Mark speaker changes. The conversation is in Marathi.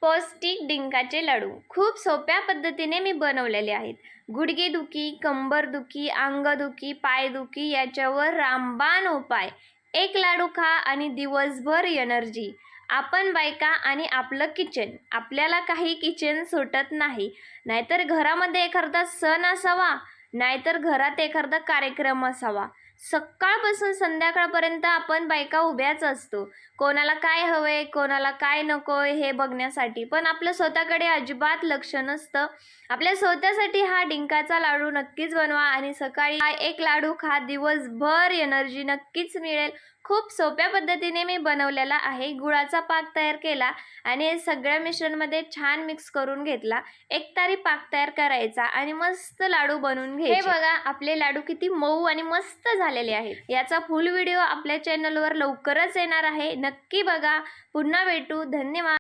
Speaker 1: पौष्टिक डिंकाचे लाडू खूप सोप्या पद्धतीने मी बनवलेले आहेत। गुडघेदुखी, कंबरदुखी, अंगदुखी, पायदुखी याच्यावर रामबाण उपाय। एक लाडू खा आणि दिवसभर एनर्जी। आपण बायका आणि आपलं किचन, आपल्याला काही किचन सुटत नाही, नाहीतर घरामध्ये एखादा सण असावा, नाहीतर घरात एखादा कार्यक्रम असावा, सकाळपासून संध्याकाळपर्यंत आपण बायका उभ्याच असतो, कोणाला काय हवंय, कोणाला काय नकोय हे बघण्यासाठी, पण आपलं स्वतःकडे अजिबात लक्ष नसतं। आपल्या स्वतःसाठी हा डिंकाचा लाडू नक्कीच बनवा आणि सकाळी हा एक लाडू खा, दिवसभर एनर्जी नक्कीच मिळेल। खूप सोप्या पद्धतीने मी बनवलेला आहे। गुळाचा पाक तयार केला आणि हे सगळ्या मिश्रणमध्ये छान मिक्स करून घेतला। एक तारी पाक तयार करायचा आणि मस्त लाडू बनवून घ्यायचे। हे बघा, आपले लाडू किती मऊ आणि मस्त झालेले आहेत। याचा फुल व्हिडिओ आपल्या चॅनलवर लवकरच येणार आहे, नक्की बघा। पुन्हा भेटू, धन्यवाद।